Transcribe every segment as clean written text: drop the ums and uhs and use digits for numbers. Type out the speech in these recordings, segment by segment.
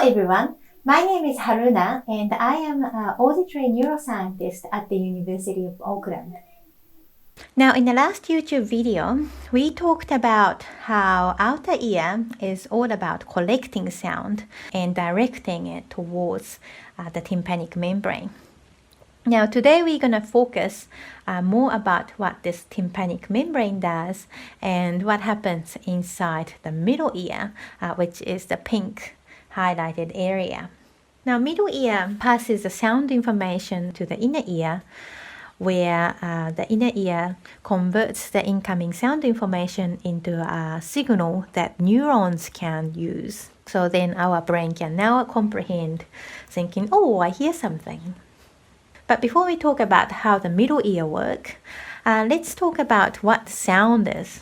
everyone, my name is Haruna and I am an auditory neuroscientist at the University of Auckland. Now in the last YouTube video, we talked about how outer ear is all about collecting sound and directing it towards the tympanic membrane. Now today we're going to focus more about what this tympanic membrane does and what happens inside the middle ear, which is the pink highlighted area. Now middle ear passes the sound information to the inner ear, where the inner ear converts the incoming sound information into a signal that neurons can use. So then our brain can now comprehend, thinking, oh, I hear something. But before we talk about how the middle ear works, let's talk about what sound is.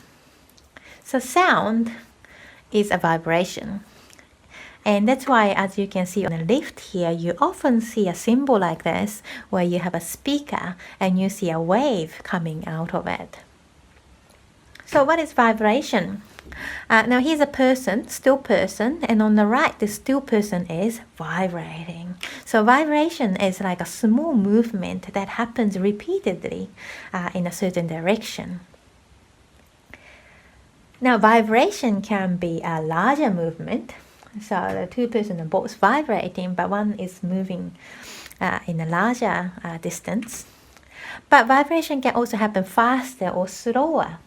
So sound is a vibration. And that's why, as you can see on the left here, you often see a symbol like this where you have a speaker and you see a wave coming out of it. So what is vibration? Now here's a person, still person, and on the right the still person is vibrating. So vibration is like a small movement that happens repeatedly in a certain direction. Now vibration can be a larger movement. So the two persons are both vibrating, but one is moving in a larger distance. But vibration can also happen faster or slower.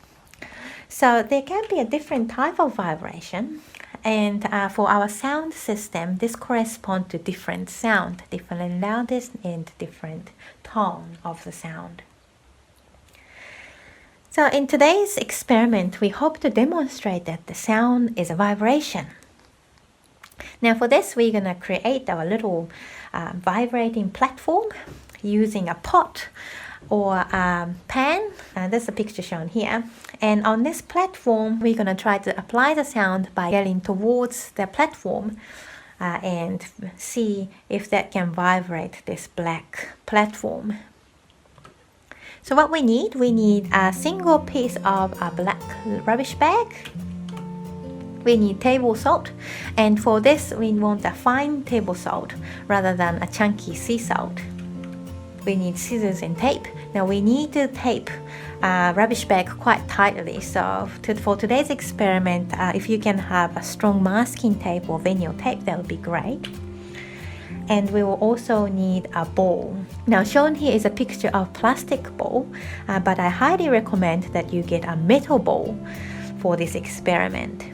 So there can be a different type of vibration. And for our sound system, this corresponds to different sound, different loudness and different tone of the sound. So in today's experiment, we hope to demonstrate that the sound is a vibration. Now for this, we're going to create our little vibrating platform using a pot or a pan. That's the picture shown here. And on this platform, we're going to try to apply the sound by getting towards the platform and see if that can vibrate this black platform. So what we need a single piece of a black rubbish bag. We need table salt, and for this we want a fine table salt rather than a chunky sea salt. We need scissors and tape. Now we need to tape rubbish bag quite tightly, so for today's experiment, if you can have a strong masking tape or vinyl tape, that would be great. And we will also need a bowl. Now shown here is a picture of plastic bowl, but I highly recommend that you get a metal bowl for this experiment.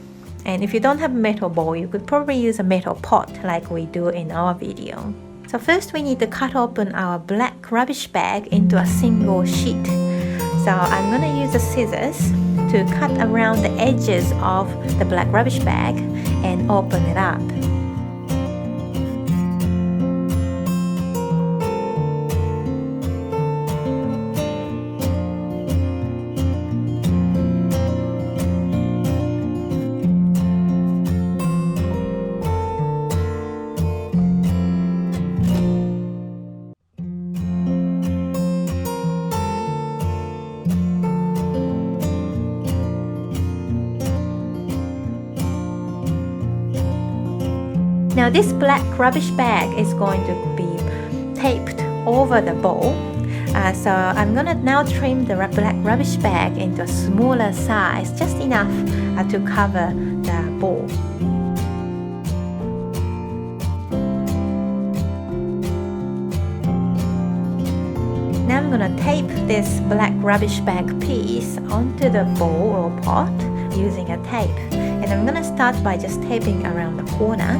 And if you don't have a metal bowl, you could probably use a metal pot like we do in our video. So first we need to cut open our black rubbish bag into a single sheet. So I'm going to use the scissors to cut around the edges of the black rubbish bag and open it up. Now this black rubbish bag is going to be taped over the bowl. So I'm going to now trim the black rubbish bag into a smaller size, just enough to cover the bowl. Now I'm going to tape this black rubbish bag piece onto the bowl or pot using a tape. And I'm going to start by just taping around the corner.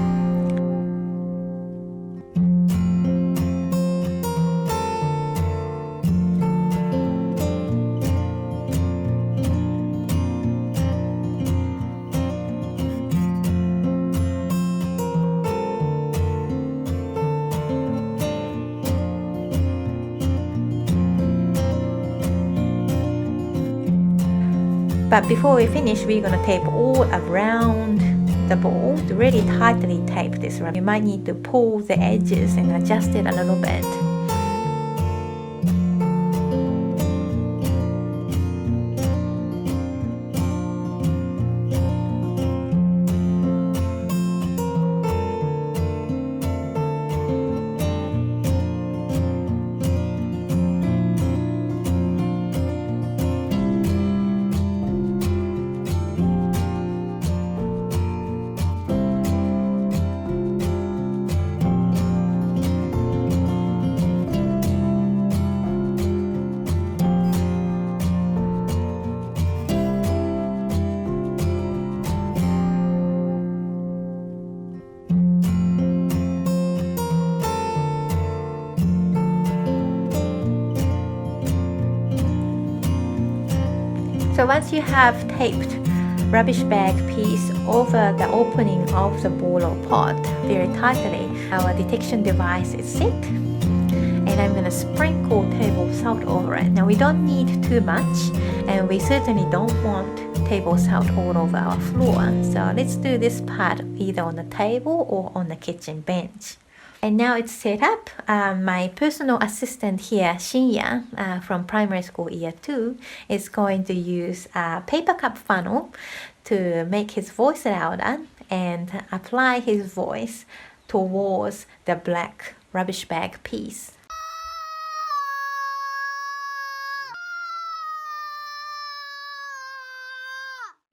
But before we finish, we're going to tape all around the bowl to really tightly tape this. You might need to pull the edges and adjust it a little bit. So once you have taped rubbish bag piece over the opening of the bowl or pot very tightly, our detection device is set. And I'm going to sprinkle table salt over it. Now we don't need too much, and we certainly don't want table salt all over our floor. So let's do this part either on the table or on the kitchen bench. And now it's set up. My personal assistant here, Shinya, from primary school year 2, is going to use a paper cup funnel to make his voice louder and apply his voice towards the black rubbish bag piece.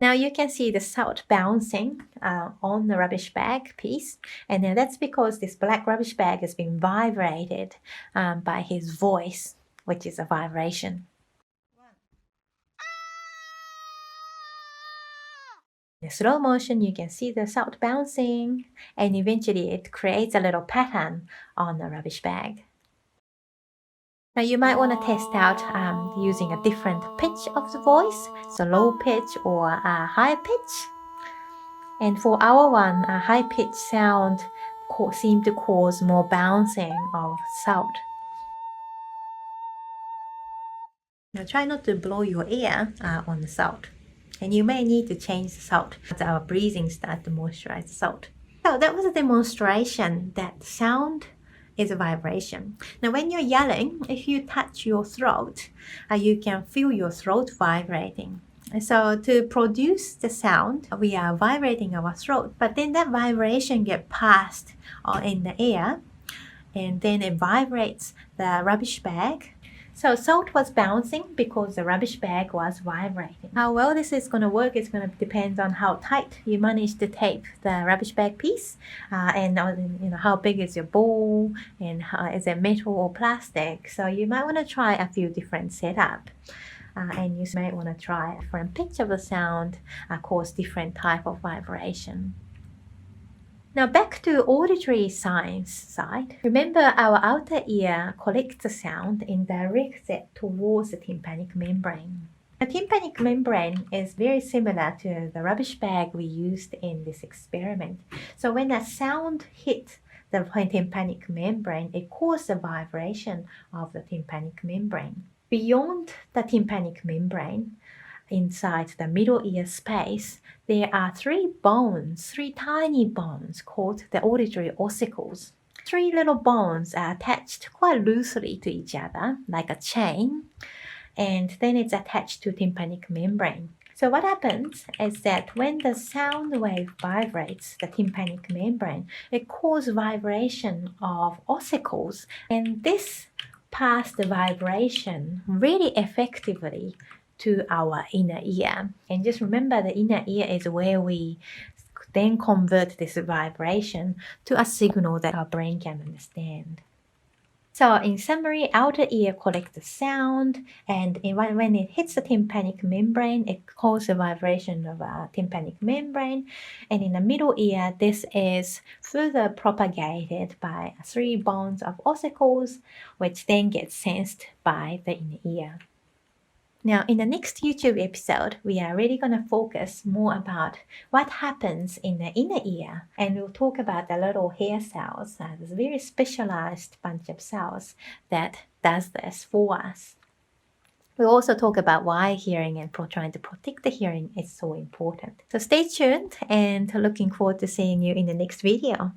Now you can see the salt bouncing on the rubbish bag piece, and then that's because this black rubbish bag has been vibrated by his voice, which is a vibration. In slow motion, you can see the salt bouncing, and eventually it creates a little pattern on the rubbish bag. Now you might want to test out using a different pitch of the voice, so low pitch or a high pitch. And for our one, a high pitch sound seemed to cause more bouncing of salt. Now try not to blow your ear on the salt. And you may need to change the salt as our breathing starts to moisturize the salt. So that was a demonstration that sound is a vibration. Now when you're yelling, if you touch your throat, you can feel your throat vibrating. And so to produce the sound, we are vibrating our throat, but then that vibration gets passed in the air, and then it vibrates the rubbish bag. So salt was bouncing because the rubbish bag was vibrating. How well this is going to work is going to depend on how tight you manage to tape the rubbish bag piece, and how big is your bowl, and is it metal or plastic. So you might want to try a few different setups, and you might want to try a different pitch of the sound, cause different type of vibration. Now back to auditory science side. Remember, our outer ear collects the sound and directs it towards the tympanic membrane. The tympanic membrane is very similar to the rubbish bag we used in this experiment. So when a sound hit the tympanic membrane, it causes a vibration of the tympanic membrane. Beyond the tympanic membrane, inside the middle ear space, there are three tiny bones called the auditory ossicles. Three little bones are attached quite loosely to each other, like a chain, and then it's attached to tympanic membrane. So what happens is that when the sound wave vibrates the tympanic membrane, it causes vibration of ossicles, and this passes the vibration really effectively to our inner ear. And just remember, the inner ear is where we then convert this vibration to a signal that our brain can understand. So in summary, outer ear collects the sound, and when it hits the tympanic membrane, it causes a vibration of a tympanic membrane. And in the middle ear, this is further propagated by three bones of ossicles, which then gets sensed by the inner ear. Now, in the next YouTube episode, we are really going to focus more about what happens in the inner ear, and we'll talk about the little hair cells. There's a very specialized bunch of cells that does this for us. We'll also talk about why hearing and trying to protect the hearing is so important. So stay tuned, and looking forward to seeing you in the next video.